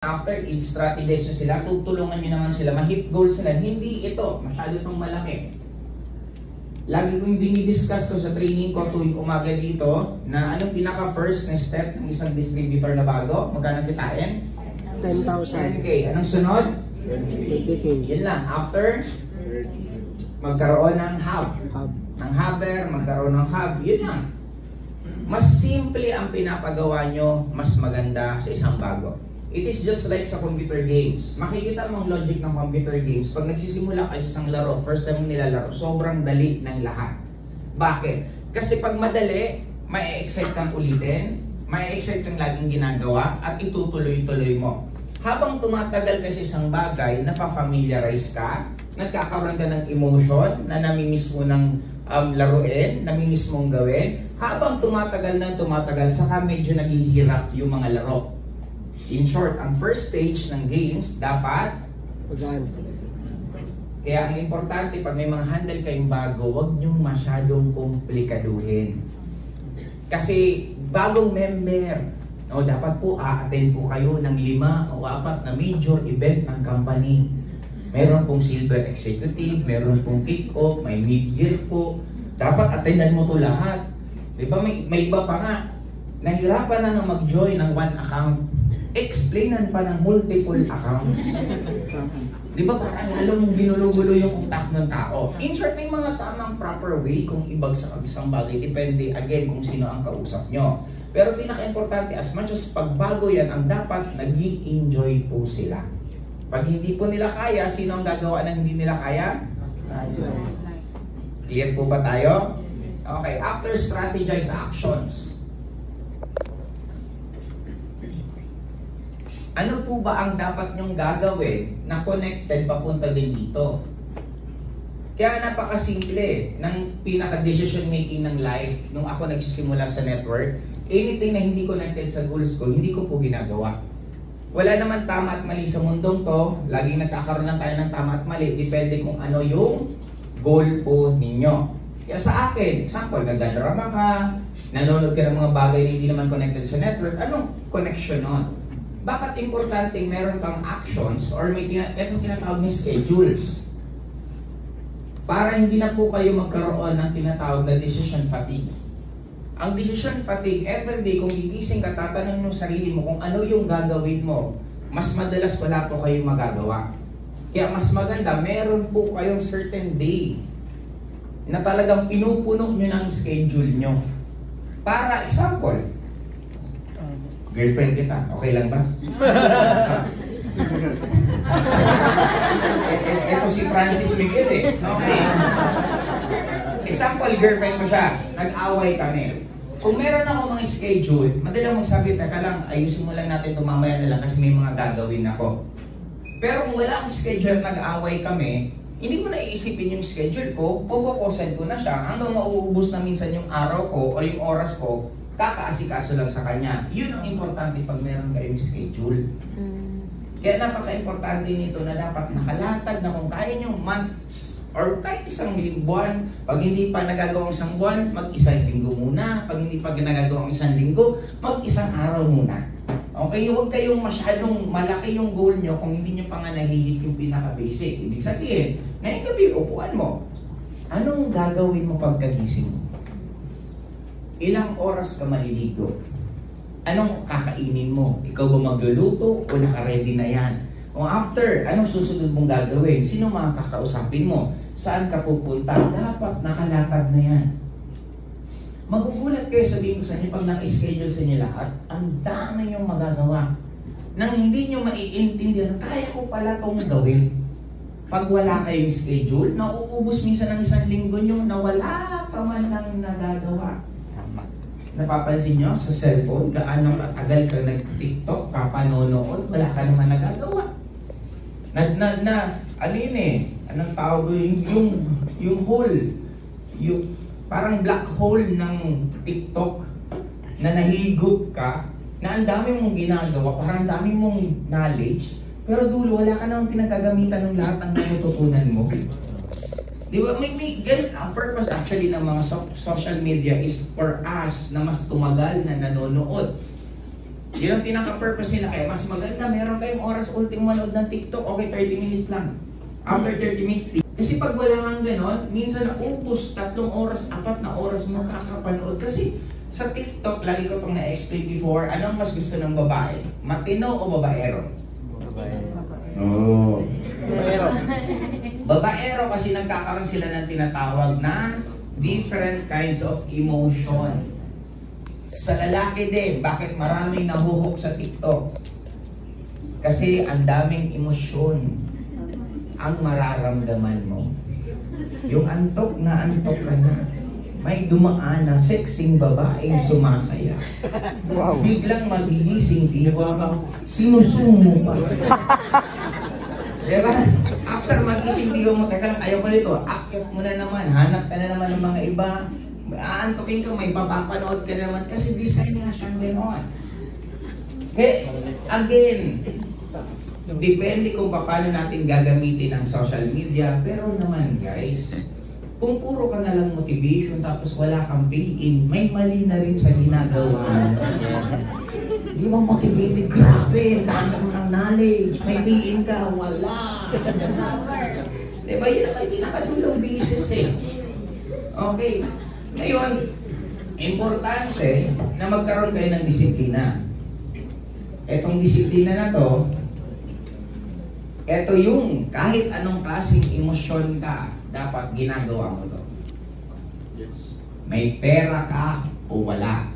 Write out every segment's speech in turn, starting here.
After i-strategize nyo sila, tutulungan nyo naman sila, ma-hit goals nila. Hindi ito, masyado itong malaki. Lagi kong dinidiscuss ko sa training ko tuwing umaga dito na anong pinaka-first na step ng isang distributor na bago. Magkano kitain? 10,000. 10K. Anong sunod? 20K. Yun lang. After, magkaroon ng hub. Ng hubber, magkaroon ng hub. Yun lang. Mas simple ang pinapagawa nyo, mas maganda sa isang bago. It is just like sa computer games. Makikita mo ang logic ng computer games. Pag nagsisimula kayo sa isang laro, first time nilalaro, sobrang dali ng lahat. Bakit? Kasi pag madali, may excite kang ulitin, may excite kang laging ginagawa, at itutuloy-tuloy mo. Habang tumatagal kasi isang bagay, napafamiliarize ka, nagkakaroon ka ng emotion, na namimiss mo ng laruin, namimiss mong gawin. Habang tumatagal, saka medyo naghihirap yung mga laro. In short, ang first stage ng games dapat Pagaan. Kaya ang importante pag may mga handle kayong bago, huwag nyong masyadong komplikaduhin. Kasi bagong member, dapat po a-attend po kayo ng 5 o 4 na major event ng company. Meron pong silver executive, meron pong kick-off, may mid-year po. Dapat attendan mo to lahat. Diba may iba pa nga, nahirapan na nga mag-join ng one account. Explainan pa ng multiple accounts. Di ba parang lalong ginulo-gulo yung utak ng tao? In short, may mga tamang proper way kung ibagsak ang isang bagay. Depende again kung sino ang kausap nyo. Pero pinaka-importante, as much as pagbago yan, ang dapat nag-i-enjoy po sila. Pag hindi po nila kaya, sino ang gagawa ng hindi nila kaya? Clear po ba tayo? Okay, after strategize actions. Ano po ba ang dapat nyong gagawin na connected papunta din dito? Kaya napakasimple ng pinaka-decision making ng life nung ako nagsisimula sa network. Anything na hindi connected sa goals ko, hindi ko po ginagawa. Wala naman tama at mali sa mundong to. Laging nagkakaroon lang tayo ng tama at mali. Depende kung ano yung goal po ninyo. Kaya sa akin, example, nagdadrama ka, nanonood ka ng mga bagay na hindi naman connected sa network, anong connection nun? Bakit importante meron kang actions or may tinatawag ng schedules? Para hindi na po kayo magkaroon ng tinatawag na decision fatigue. Ang decision fatigue, everyday kung gigising ka, tatanungin mo sarili mo kung ano yung gagawin mo, mas madalas wala po kayong magagawa. Kaya mas maganda, meron po kayong certain day na talagang pinupuno nyo ng schedule nyo. Para example, girlfriend kita, okay lang ba? Ito si Francis Miguel eh. Okay. Example, girlfriend ko siya. Nag-away kami. Kung meron ako mga schedule, madalang magsabi, teka lang, ayusin mo lang natin ito mamaya na lang kasi may mga gagawin ako. Pero kung wala akong schedule at nag-away kami, hindi ko na iisipin yung schedule ko, pufokusan ko na siya, hanggang mauubos na minsan yung araw ko o yung oras ko, kakaasikaso lang sa kanya. Yun ang importante pag meron kayong schedule. Kaya napaka-importante nito na dapat nakalatag na kung kaya nyo months or kahit isang buwan. Pag hindi pa nagagawang isang buwan, mag-isang linggo muna. Pag hindi pa nagagawang isang linggo, mag-isang araw muna. Okay, huwag kayong masyadong malaki yung goal nyo kung hindi nyo pa nga nahihit yung pinaka-basic. Ibig sabihin, ngayong gabi, upuan mo. Anong gagawin mo pagkagising mo? Ilang oras ka maliligo? Anong kakainin mo? Ikaw ba magluluto o naka-ready na yan? O after, anong susunod mong gagawin? Sino mga kakausapin mo? Saan ka pupunta? Dapat nakalatag na yan. Magugulat kayo, sabihin ko sa inyo, pag naka-schedule sa inyo lahat, ang dami niyong magagawa. Nang hindi nyo maiintindihan, kaya ko pala itong gawin. Pag wala kayong schedule, nauubos minsan ng isang linggo nyo na wala ka man lang nagagawa. Napapansin nyo sa cellphone, gaano katagal ka nag-TikTok, kapanonood, wala ka naman nagagawa. Ano yun eh, anong tawag yung hole, yung parang black hole ng TikTok na nahigop ka, na ang dami mong ginagawa, parang ang dami mong knowledge, pero dulo, wala ka namang pinagagamitan ng lahat ng natututunan mo. Di ba? May ganun. Ang purpose actually ng mga social media is for us na mas tumagal na nanonood. Yun ang pinaka-purpose nila. Kaya mas maganda, meron kayong oras ultimo manood ng TikTok, okay, 30 minutes lang. After 30 minutes, kasi pag wala kang ganon, minsan naubos 3 oras, 4 na oras mo kakapanood. Kasi sa TikTok, lagi ko itong na-explain before, anong mas gusto ng babae? Matino o babaero? Oh. Babaero kasi nagkakaroon sila ng tinatawag na different kinds of emotion. Sa lalaki din, bakit maraming nahuhook sa TikTok? Kasi ang daming emosyon ang mararamdaman mo. Yung antok na antok ka na. May dumaan na sexing babaeng sumasaya. Wow. Biglang magigising, diba? Sinusumo pa. Diba? After magising, diba mo, teka lang, ayaw ko nito, akyat mo na naman, hanap ka na naman ng mga iba, aantokin ka, may papapanood ka na naman, kasi design nga siyang gano'n. Okay, again, depende kung paano natin gagamitin ang social media, pero naman guys, kung puro ka na lang motivation tapos wala kang pay-in, may mali na rin sa ginagawa. Di ba motivated? Grabe, dami mo ng knowledge. May pay-in ka, wala. Di ba yun ang pinakadulong business eh. Okay. Ngayon, importante na magkaroon kayo ng disiplina. Etong disiplina na to, eto yung kahit anong klaseng emosyon ka, dapat ginagawa mo to. May pera ka o wala,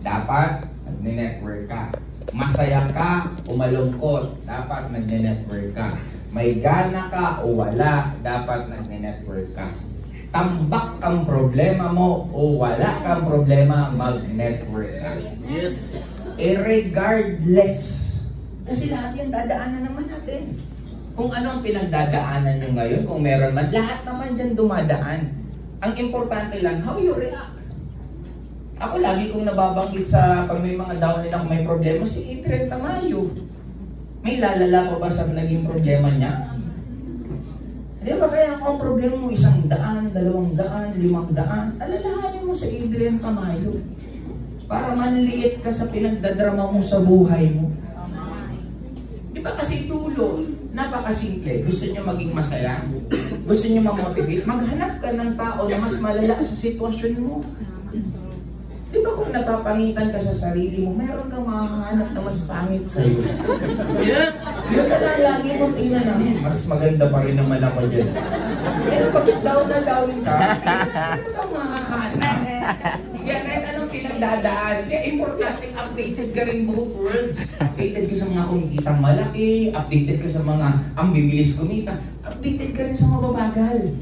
dapat nagne-network ka. Masaya ka o malungkot, dapat nagne-network ka. May gana ka o wala, dapat nagne-network ka. Tambak ang problema mo o wala kang problema, mag-network ka. Yes. Regardless. Kasi lahat yan dadaanan naman natin. Kung ano ang pinagdadaanan nyo ngayon, kung meron man, lahat naman dyan dumadaan. Ang importante lang, how you react. Ako lagi kong nababanggit sa pag may mga down din ako may problema, si Adrian Tamayo. May lalala pa ba sa naging problema niya? Di ba kaya kung ang problema mo 100, 200, 500, alalahanin mo sa Adrian Tamayo. Para manliit ka sa pinagdadrama mo sa buhay mo. Di ba kasi dulo, napakasimple. Gusto nyo maging masaya? Gusto nyo mamotivate? Maghanap ka ng tao na mas malala sa sitwasyon mo. Di ba kung napapangitan ka sa sarili mo, meron kang makahanap na mas pangit sa'yo? Yes. Yun na lang lagi mong tingnan namin. Mas maganda pa rin naman ako dyan. Pero pag down na down ka, meron kang makahanap. Kaya kahit anong pinagdadaan, kaya importante updated ka rin buong worlds. Updated ka sa mga kumikitang malaki, updated ka sa mga ang bibilis kumita, updated ka rin sa mababagal.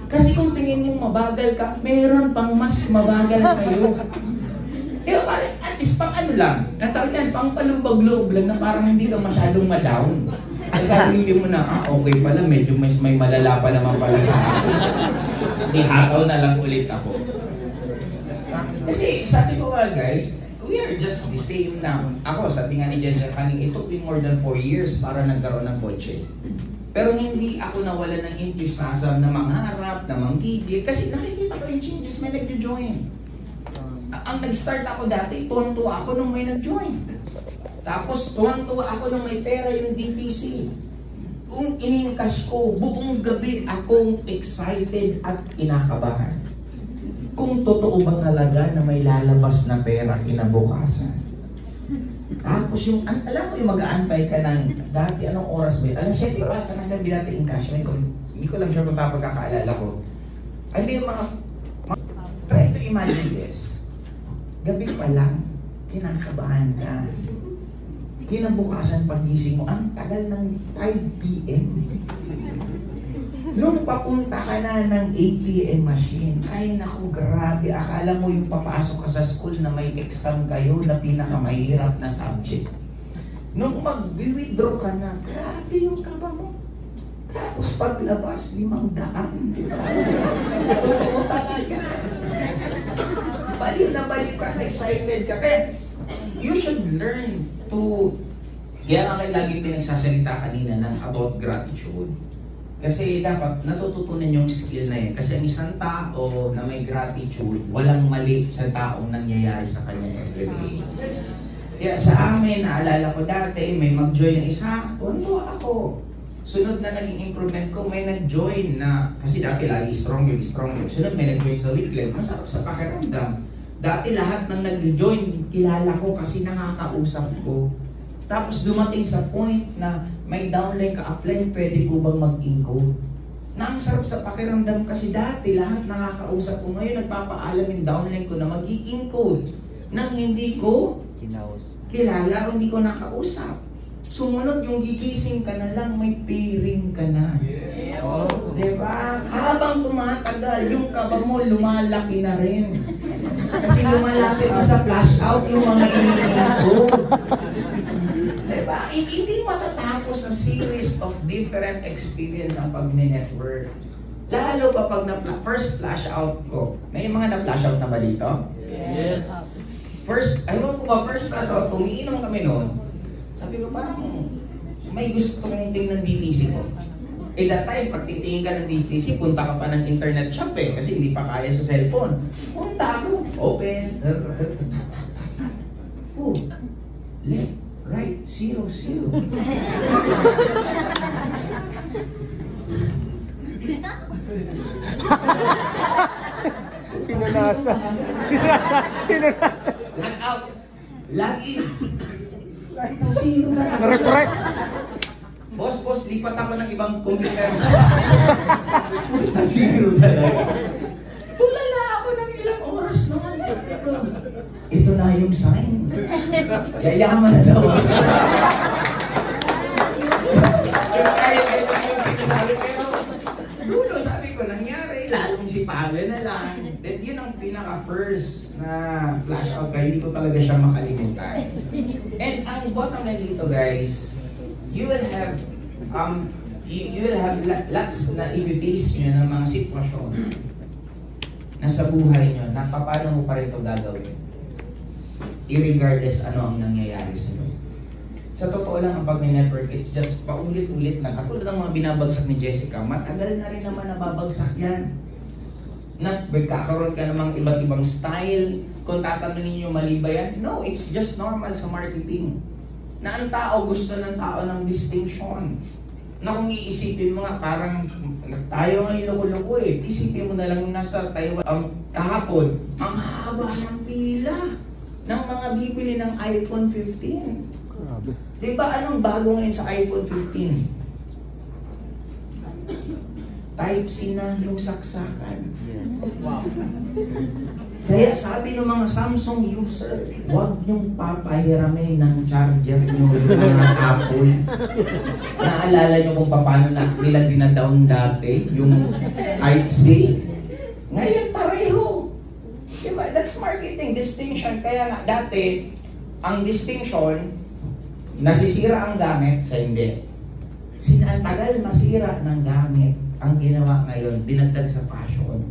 Kasi kung tingin mo mabagal ka, meron pang mas mabagal sa'yo. Eh, at least pang ano lang, natawag yan, pang palubag-loob lang na parang hindi ka masyadong ma-down. Ay sabihin mo na, okay pala, medyo may malala pa naman pala sa akin. Ihataw na lang ulit ako. Kasi sabi ko nga guys, we are just the same now. Ako, sabi nga ni Jensen kaning, it took me more than 4 years para nagkaroon ng kotse. Pero hindi ako nawala ng enthusiasm na mangharap, na manggigil, kasi nakikita ko yung changes may nag-join. Ang nag-start ako dati, tuwan-tuwa ako nung may nag-join. Tapos tuwan-tuwa ako nung may pera yung DPC. Kung in-encash ko, buong gabi akong excited at kinakabahan. Kung totoo ba talaga na may lalabas na pera kinabukasan. Tapos yung, alam mo yung mag-aantay ka ng dati, anong oras ba yun? Alas 7 pa ka ng gabi dati in-cash. Hindi ko lang sure kung pagkakaalala ko. Ay, may mga try to imagine this. Gabi pa lang, kinakabahan ka. Kinabukasan pagising mo, ang tagal ng 5 p.m. Nung papunta ka na ng ATM machine, ay naku, grabe. Akala mo yung papasok ka sa school na may exam kayo na pinakamahirap na subject. Nung mag-withdraw ka na, grabe yung kaba mo. Tapos paglabas, 500. Totoo talaga. Baliw na baliw ka, excited ka. Kaya, you should learn to, yan ang lagi pinagsasalita kanina ng about gratitude. Kasi dapat natututunan yung skill na yun. Kasi ang isang tao na may gratitude, walang mali sa taong nangyayari sa kanya everyday. Kaya sa amin, naalala ko dati, may mag-join ng isa, tuwan-tuwa ako. Sunod na naging improvement ko, may nag-join na, kasi dati lagi stronger. Sunod may nag-join sa weekly, masarap sa pakiramdam. Dati lahat ng nag-join, kilala ko kasi nakakausap ko. Tapos dumating sa point na may downline ka-apply, pwede ko bang mag-encode? Na ang sarap sa pakiramdam kasi dati lahat nakakausap ko. Ngayon nagpapaalam yung downline ko na mag-i-encode nang hindi ko kilala o hindi ko nakausap. Sumunod yung gigising ka na lang, may pairing ka na. Oh. Diba? Habang tumatagal, yung kaba mo lumalaki na rin. Kasi lumalapit na sa flash out yung mga iniinom. Diba? Hindi matatapos sa series of different experience ang pag-network. Lalo pa pag first flash out ko. May mga na-flash out na ba dito? Yes. First flash out, umiinom kami noon. Sabi ko parang may gusto kong tingnan DTC ko. Eh that time, pag titingin ka ng DTC, punta ka pa ng internet shop eh, kasi hindi pa kaya sa cellphone. Punta ako, open, left, right, 0, 0. Pinunasa. Log out, log in. Ito, 0 na lang. Refresh. Boss, lipat ako ng ibang computer. Puta, 0 talaga. Tulala ako ng ilang oras naman. Sabi ko, ito na yung sign. Yayaman na daw. Dulo, sabi ko, nangyari. Lalong si Pablo na lang. Then yun ang pinaka-first na flash out kaya hindi ko talaga siya makalimutan. And ang bottom line dito guys, you will have lots na i-face nyo ng mga sitwasyon na sa buhay nyo na paano mo pa rin ito gagawin irregardless ano ang nangyayari sa inyo. Sa totoo lang ang pag-network, it's just paulit-ulit lang. Katulad ng mga binabagsak ni Jessica, matagal na rin naman nababagsak yan. Na magkakaroon ka namang iba't ibang style. Kung tatanungin nyo mali ba yan? No, it's just normal sa marketing. Na ang tao gusto ng tao ng distinction. Na kung iisipin mo nga, parang tayo ngayon loko-loko eh. Isipin mo na lang yung nasa Taiwan. Kahapon, ang haba ng pila ng mga bibili ng iPhone 15. Grabe. Diba anong bago ngayon sa iPhone 15? Type-C na yung saksakan. Wow. Kaya sabi ng mga Samsung user, huwag niyong papahiramin ng charger niyo yung mga Apple. Naalala niyo kung paano nila dinadown dati yung Type-C? Ngayon pareho. Diba? That's marketing, distinction. Kaya nga dati, ang distinction, nasisira ang gamit sa hindi. Sinatagal masira ng gamit. Ang ginawa ngayon, dinagdag sa fashion.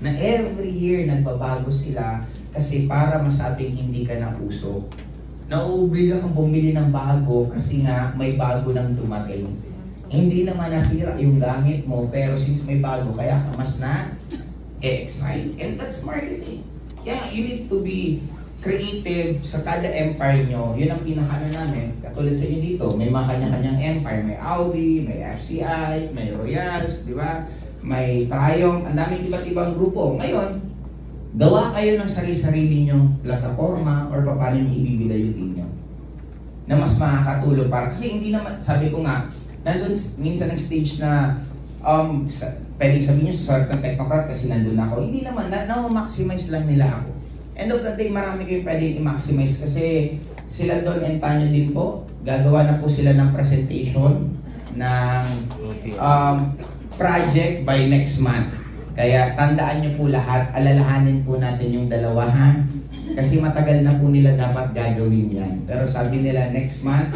Na every year nagbabago sila kasi para masabing hindi ka na uso. Nauubliga kang bumili ng bago kasi nga may bago nang dumating. Hindi naman nasira yung gamit mo pero since may bago kaya ka mas na excite. And that's marketing. Kaya you need to be creative sa kada empire nyo. Yun ang pinakano namin. Katulad sa inyo dito, may mga kanya-kanyang empire. May Audi, may FCI, may Royals, di ba? May Triumph, ang daming iba't ibang grupo. Ngayon, gawa kayo ng sarili-sarili nyong plataforma or paano yung ibibilayutin nyo na mas makakatulong para. Kasi hindi naman, sabi ko nga, nandun minsan ng stage na pwedeng sabihin nyo sa sort ng technocrat kasi nandun ako. Hindi naman, na-maximize lang nila ako. End of the day, marami kayo pwedeng i-maximize kasi sila Don and Tanya din po. Gagawa na po sila ng presentation ng project by next month. Kaya tandaan nyo po lahat, alalahanin po natin yung dalawa ha. Kasi matagal na po nila dapat gagawin yan. Pero sabi nila next month,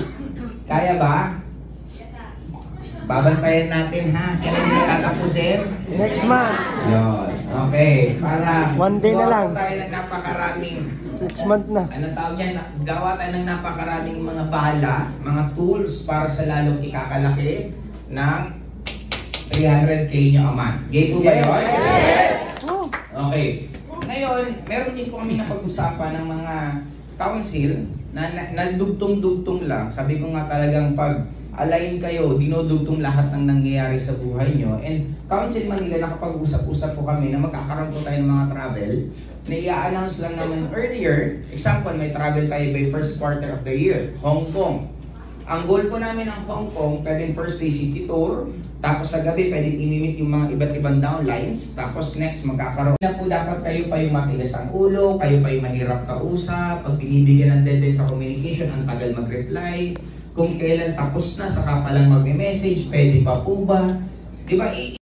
kaya ba? Babantayan natin ha. Kailan nila tatapusin? Next month. Yun. Okay. Para One day na lang. gawa tayo ng napakaraming, Next month na. anong tawag yan? Gawa tayo ng napakaraming mga bala, mga tools para sa lalong ikakalaki ng 300K nyo a month. Game po ba yun? Yes! Okay. Ngayon, meron din po kami napag-usapan ng mga council nagdugtong-dugtong lang. Sabi ko nga talagang pag align kayo, dinodugtong lahat ng nangyayari sa buhay nyo. And Council Manila, nakapag-usap-usap po kami na magkakaroon po tayo ng mga travel na i-announce lang naman earlier. Example, may travel tayo by first quarter of the year, Hong Kong. Ang goal po namin ng Hong Kong, pwedeng first day city tour, tapos sa gabi pwedeng imimit yung mga iba't ibang downlines, tapos next magkakaroon na po dapat kayo pa yung matigas ang ulo, kayo pa yung mahirap kausap, pag binibigyan ng deadline sa communication, ang tagal mag-reply, kung kailan tapos na, saka pa lang mag-message, pwede pa po ba? Di ba?